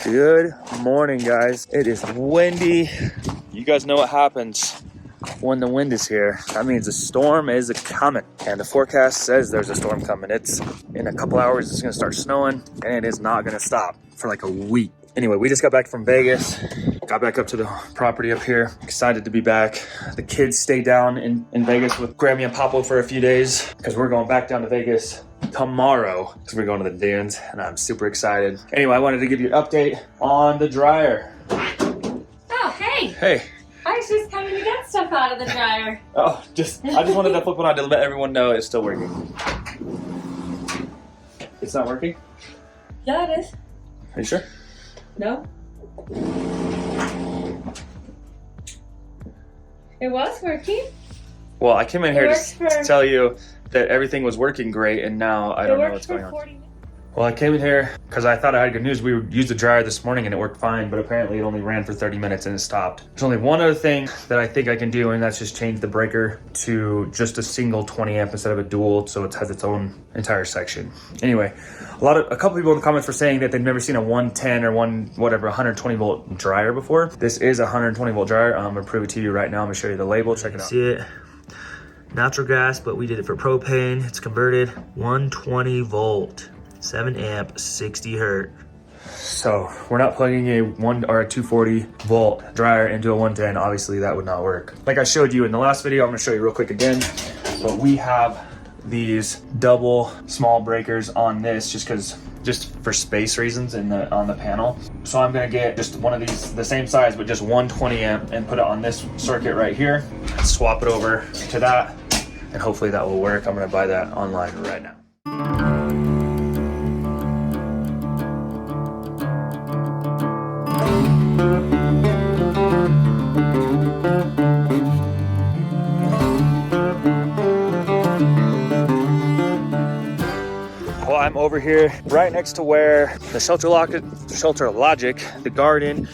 Good morning, guys. It is windy. You guys know what happens when the wind is here. That means a storm is coming, and the forecast says there's a storm coming. It's in a couple hours, it's gonna start snowing, and it is not gonna stop for like a week. Anyway, we just got back from Vegas, got back up to the property up here. Excited to be back. The kids stay down in Vegas with Grammy and Papo for a few days because we're going back down to Vegas tomorrow because we're going to the dunes, and I'm super excited. Anyway, I wanted to give you an update on the dryer. Oh, hey. Hey. I was just coming to get stuff out of the dryer. Oh, I just wanted to flip it on to let everyone know it's still working. It's not working? Yeah, it is. Are you sure? No. It was working. Well, I came in here to tell you that everything was working great, and now I don't know what's going on. 40 minutes. Well, I came in here because I thought I had good news. We used the dryer this morning and it worked fine, but apparently it only ran for 30 minutes and it stopped. There's only one other thing that I think I can do, and that's just change the breaker to just a single 20 amp instead of a dual, so it has its own entire section. Anyway, a couple people in the comments were saying that they've never seen a 110 or 120 volt dryer before. This is a 120 volt dryer. I'm gonna prove it to you right now. I'm gonna show you the label. Check it out. See it? Natural gas, but we did it for propane. It's converted 120 volt. 7 amp, 60 hertz. So we're not plugging a 240 volt dryer into a 110. Obviously that would not work. Like I showed you in the last video, I'm gonna show you real quick again, but we have these double small breakers on this just for space reasons on the panel. So I'm gonna get just one of these, the same size, but just 120 amp, and put it on this circuit right here, swap it over to that, and hopefully that will work. I'm gonna buy that online right now. Well, I'm over here right next to where the Shelter Logic, the garden,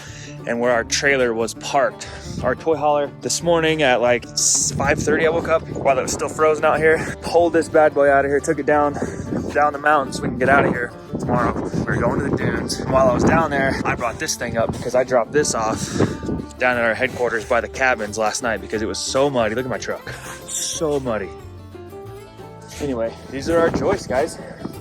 and where our trailer was parked. Our toy hauler this morning at like 5:30, I woke up while it was still frozen out here, pulled this bad boy out of here, took it down the mountain so we can get out of here tomorrow. We're going to the dunes. And while I was down there, I brought this thing up because I dropped this off down at our headquarters by the cabins last night because it was so muddy. Look at my truck, so muddy. Anyway, these are our joists, guys.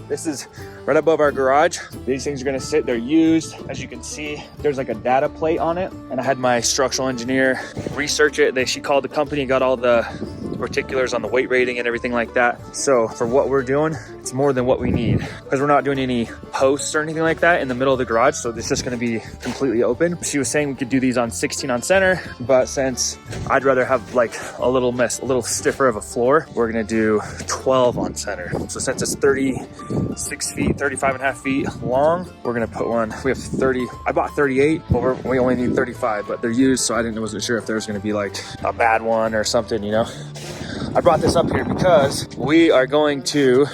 This is right above our garage. These things are gonna sit, they're used. As you can see, there's like a data plate on it. And I had my structural engineer research it. She called the company, got all the particulars on the weight rating and everything like that. So for what we're doing, it's more than what we need because we're not doing any posts or anything like that in the middle of the garage. So it's just gonna be completely open. She was saying we could do these on 16 on center, but since I'd rather have like a little stiffer of a floor, we're gonna do 12 on center. So since it's 36 feet, 35 and a half feet long, we're gonna put one. We have 30, I bought 38, but we only need 35, but they're used, so I wasn't sure if there was gonna be like a bad one or something, you know? I brought this up here because we are going to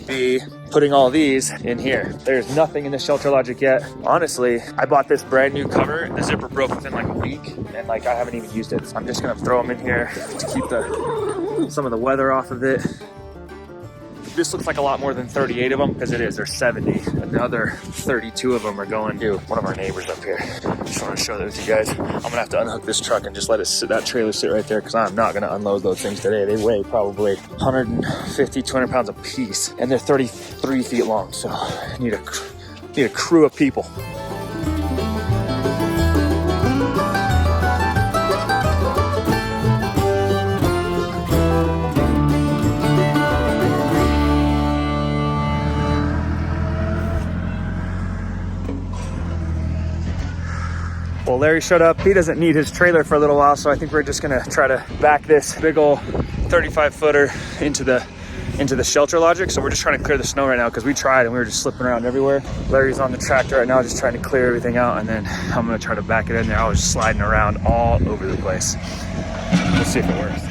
be putting all these in here. There's nothing in the Shelter Logic yet. Honestly, I bought this brand new cover. The zipper broke within like a week, and like I haven't even used it. So I'm just gonna throw them in here to keep some of the weather off of it. This looks like a lot more than 38 of them because it is. There's 70. Another 32 of them are going to one of our neighbors up here. Just want to show that to you guys. I'm gonna have to unhook this truck and just let it sit, that trailer sit right there, because I'm not gonna unload those things today. They weigh probably 150, 200 pounds a piece, and they're 33 feet long. So I need a crew of people. Well, Larry showed up. He doesn't need his trailer for a little while, so I think we're just gonna try to back this big old 35 footer into the Shelter Logic. So we're just trying to clear the snow right now because we tried and we were just slipping around everywhere. Larry's on the tractor right now just trying to clear everything out, and then I'm gonna try to back it in there. I was sliding around all over the place. Let's see if it works.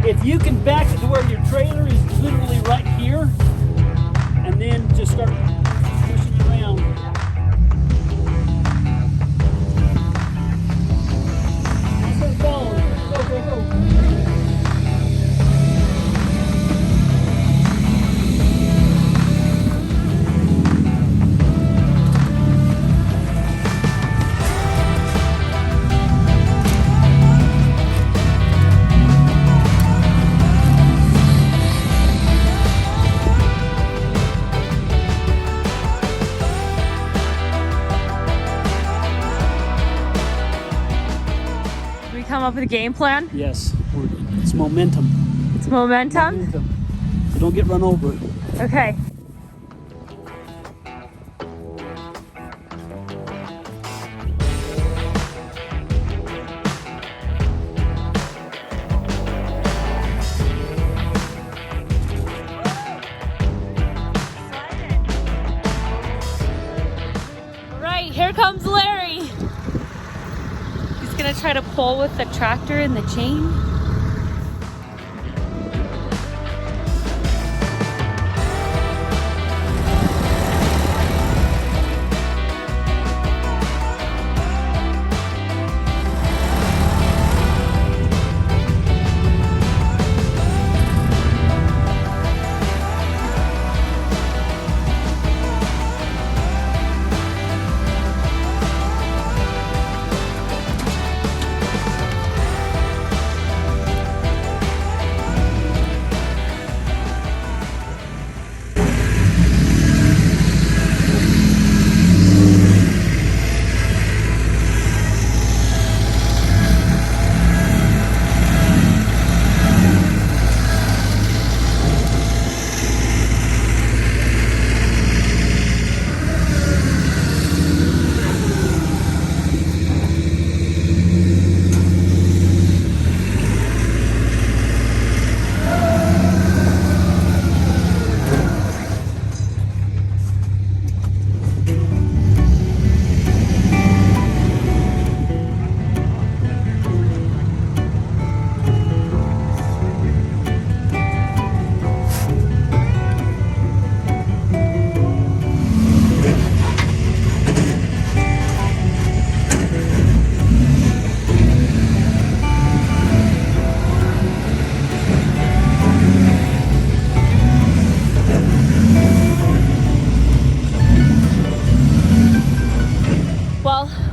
If you can back it to where your trailer is literally right here, and then just start pushing it around. come up with a game plan? Yes, it's momentum. It's momentum? Momentum. So don't get run over. Okay. Here comes Larry. He's gonna try to pull with the tractor and the chain.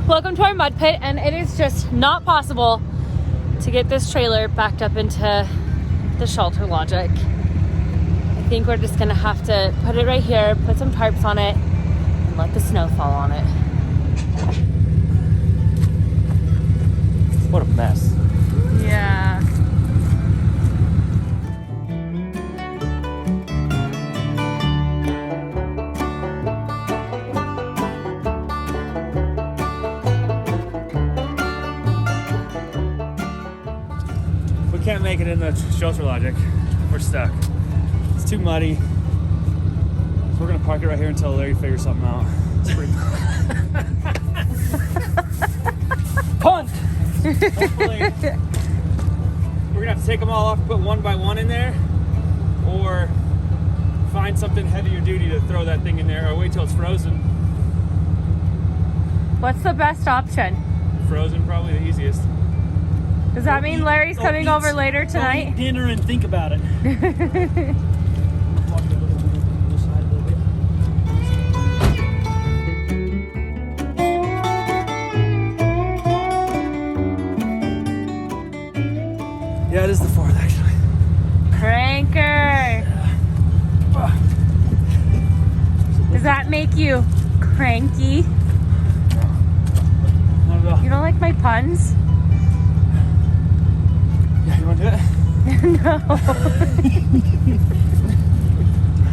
Welcome to our mud pit, and it is just not possible to get this trailer backed up into the shelter logic. I think we're just gonna have to put it right here, put some tarps on it, and let the snow fall on it. What a mess. Yeah. We can't make it in the shelter logic. We're stuck. It's too muddy. So we're gonna park it right here until Larry figures something out. It's pretty punt! Hopefully, we're gonna have to take them all off, put one by one in there, or find something heavier duty to throw that thing in there, or wait till it's frozen. What's the best option? Frozen, probably the easiest. Does that mean Larry's coming over later tonight? Eat dinner and think about it. Yeah, it is the fourth actually. Cranker. Does that make you cranky? Not at all. You don't like my puns? Yeah, you want to do it? No.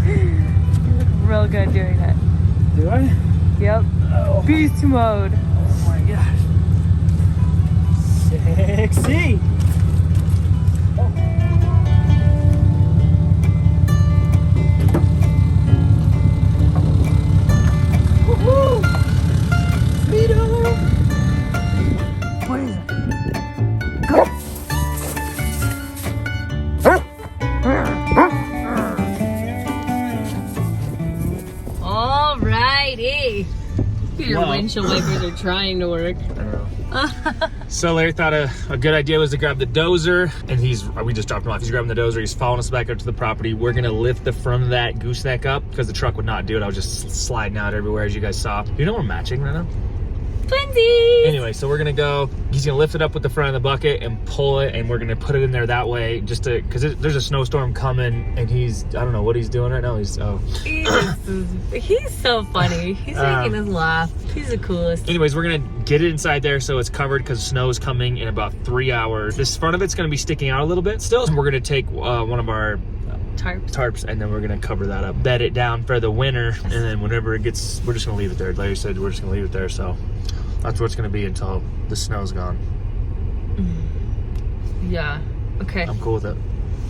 You look real good doing it. Do I? Yep. Oh. Beast mode. Oh my gosh. Sexy. Woohoo! Speedo. What is it? Go! Alrighty. Your Wow. windshield wipers are trying to work. So Larry thought a good idea was to grab the dozer, and we just dropped him off. He's grabbing the dozer. He's following us back up to the property. We're gonna lift the front of that gooseneck up because the truck would not do it. I was just sliding out everywhere, as you guys saw. You know we're matching right now. Twinsies! Anyway, so we're gonna go. He's gonna lift it up with the front of the bucket and pull it, and we're gonna put it in there that way, just to because there's a snowstorm coming, and I don't know what he's doing right now. He's so funny. He's making us laugh. He's the coolest. Anyways, we're gonna get it inside there so it's covered because snow is coming in about 3 hours. This front of it's gonna be sticking out a little bit still. We're gonna take one of our tarps, and then we're gonna cover that up, bed it down for the winter, and then whenever it gets, we're just gonna leave it there. Like I said, we're just gonna leave it there. So that's what it's gonna be until the snow's gone. Yeah. Okay. I'm cool with it.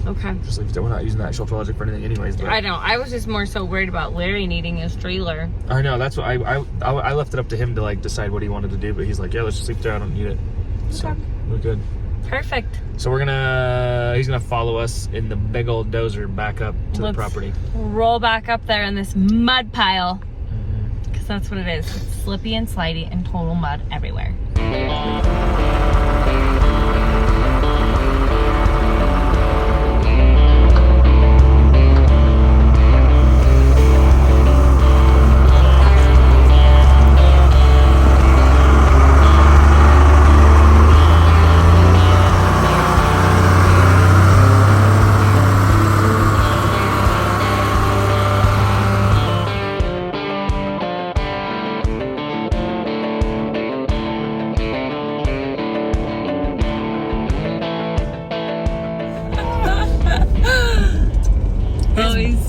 Okay. Just leave it there. We're not using that shelter logic for anything, anyways. But I know. I was just more so worried about Larry needing his trailer. I know. That's what I left it up to him to like decide what he wanted to do. But he's like, yeah, let's just leave it there. I don't need it. So we're good. Perfect. So he's gonna follow us in the big old dozer back up to the property. Roll back up there in this mud pile. Because that's what it is. It's slippy and slidey and total mud everywhere.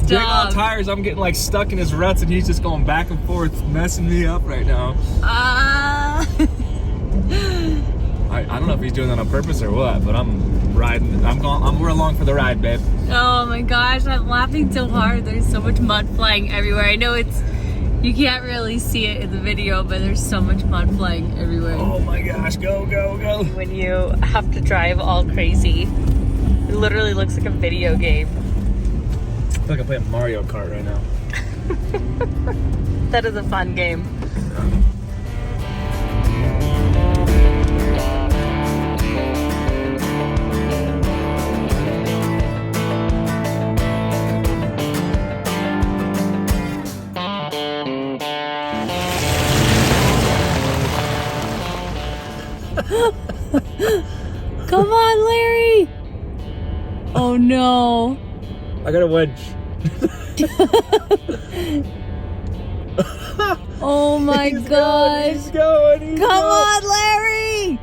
Big old tires, I'm getting like stuck in his ruts, and he's just going back and forth, messing me up right now. I don't know if he's doing that on purpose or what, but I'm riding. We're along for the ride, babe. Oh my gosh, I'm laughing so hard. There's so much mud flying everywhere. I know you can't really see it in the video, but there's so much mud flying everywhere. Oh my gosh, go, go, go. When you have to drive all crazy, it literally looks like a video game. I feel like I'm playing Mario Kart right now. That is a fun game. Come on, Larry! Oh no. I got a wedge. Oh my gosh. He's going. Come on, Larry!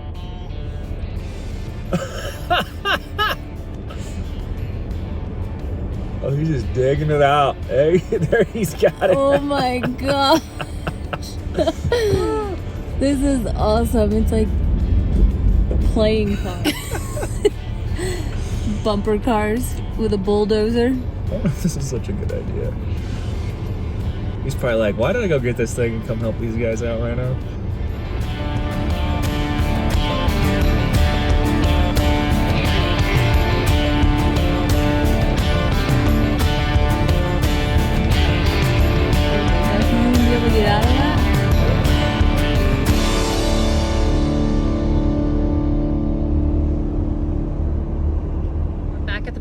Oh, he's just digging it out. Hey, there he's got it. Oh my gosh. This is awesome. It's like playing cars. Bumper cars with a bulldozer. Oh, this is such a good idea. He's probably like, why did I go get this thing and come help these guys out right now?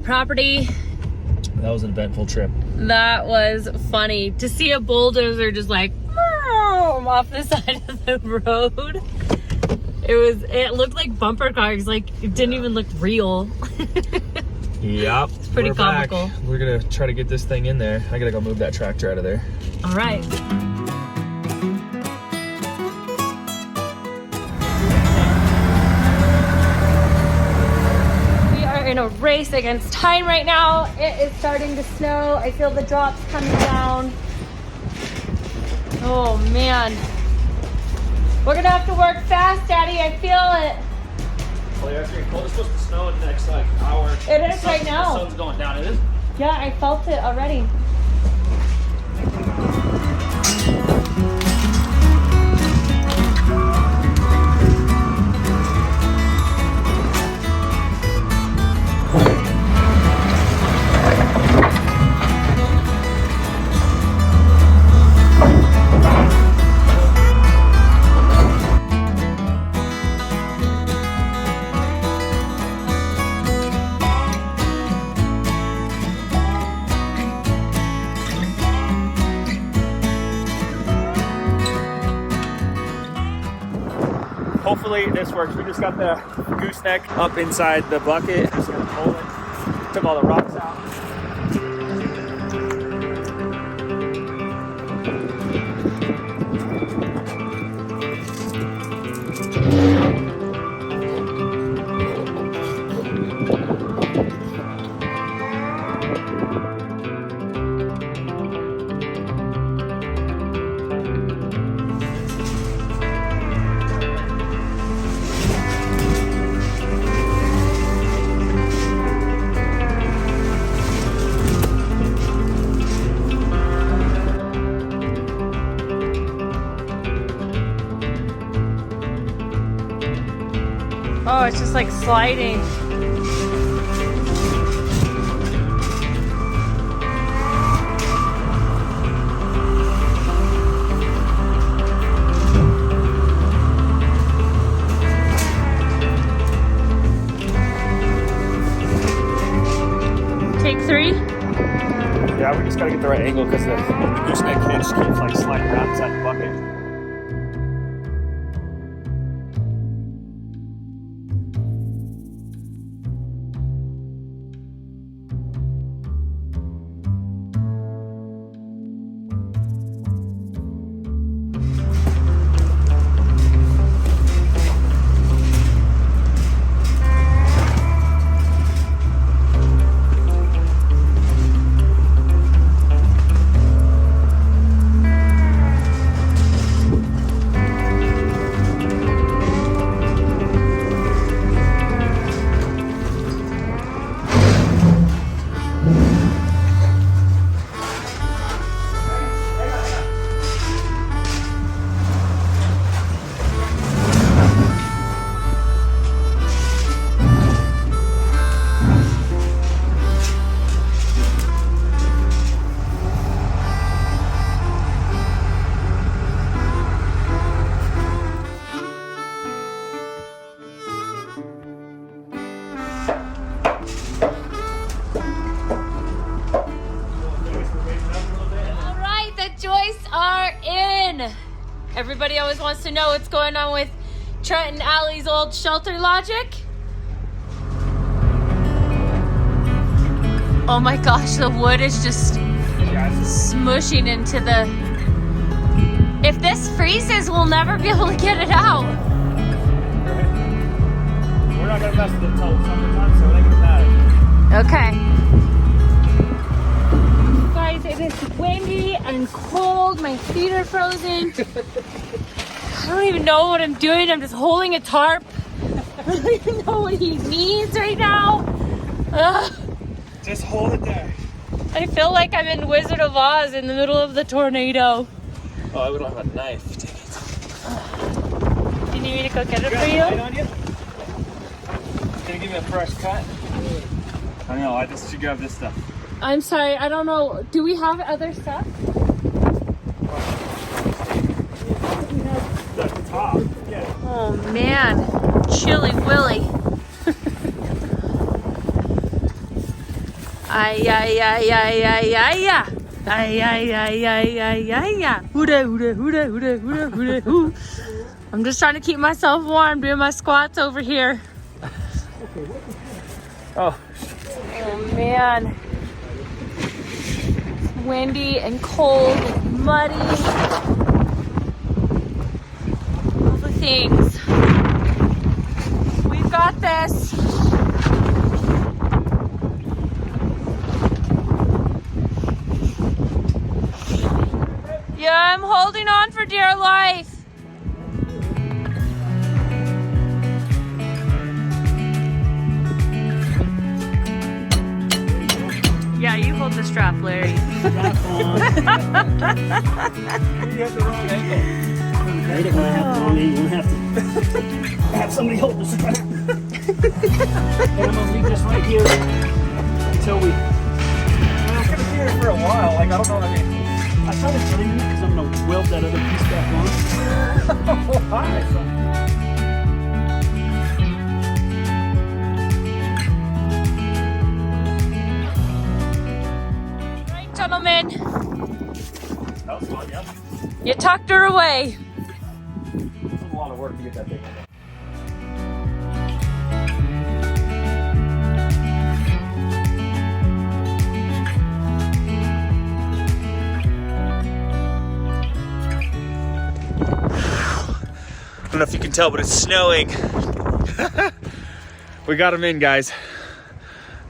Property. That was an eventful trip. That was funny to see a bulldozer just like off the side of the road. It looked like bumper cars, like it didn't even look real. Yep. It's pretty comical. Back. We're gonna try to get this thing in there. I gotta go move that tractor out of there. All right. In a race against time right now. It is starting to snow. I feel the drops coming down. Oh man. We're gonna have to work fast, Daddy. I feel it. Oh yeah, it's getting cold. It's supposed to snow in the next like hour. It is right now. The sun's going down. It is? Yeah, I felt it already. hopefully this works. We just got the gooseneck up inside the bucket. Just gonna pull it. Took all the rocks out. Oh, it's just like sliding. Take 3? Yeah, we just gotta get the right angle because the gooseneck hitch keeps like sliding around inside the bucket. Everybody always wants to know what's going on with Trent and Allie's old shelter logic. Oh my gosh, the wood is just smushing into the... If this freezes, we'll never be able to get it out. We're not gonna mess with it until summertime, so it ain't gonna matter. Okay. Guys, it is windy and cold. My feet are frozen. I don't even know what I'm doing. I'm just holding a tarp. I don't even know what he needs right now. Ugh. Just hold it there. I feel like I'm in Wizard of Oz in the middle of the tornado. Oh, we don't have a knife. Dang it. Do you need me to go get it for Light you? on you? Can you give me a fresh cut? I know, I just should grab this stuff. I'm sorry, I don't know. Do we have other stuff? The top, yeah. Oh man, Chilly Willy. Ay, ay, ay, ay, ay, ay, ay. Ay, ay, ay, ay, ay, ay, ay. Hooda, hooda, hooda, hooda, hooda, hooda, hoo. I'm just trying to keep myself warm doing my squats over here. Oh. Oh man. It's windy and cold and muddy. All the things. We've got this. Yeah, I'm holding on for dear life. Yeah, you hold the strap, Larry. Strap on. You have the wrong angle. Right, if I have the wrong angle, I'm gonna have to have somebody hold the strap. And I'm gonna leave this right here until we. It's gonna be here for a while. Like, I don't know what I mean. I started cutting it because I'm gonna weld that other piece back on. Why? Right, gentlemen. That was fun, yeah. You tucked her away. It was a lot of work to get that thing in there. don't know if you can tell, but it's snowing. We got them in, guys.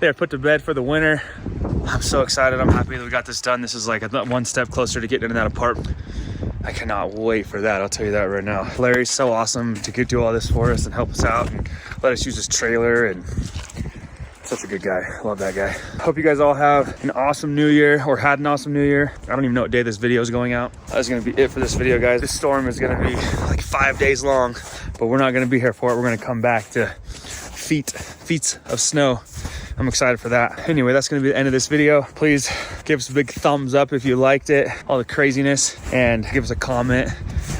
They're put to bed for the winter. I'm so excited. I'm happy that we got this done. This is like one step closer to getting into that apartment. I cannot wait for that. I'll tell you that right now. Larry's so awesome to do all this for us and help us out and let us use his trailer, and such a good guy. Love that guy. Hope you guys all have an awesome new year, or had an awesome new year. I don't even know what day this video is going out. That's gonna be it for this video, guys. This storm is gonna be like 5 days long, but we're not gonna be here for it. We're gonna come back to feet of snow. I'm excited for that. Anyway, that's gonna be the end of this video. Please give us a big thumbs up if you liked it, all the craziness, and give us a comment.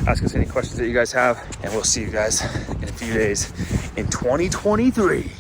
Ask us any questions that you guys have, and we'll see you guys in a few days in 2023.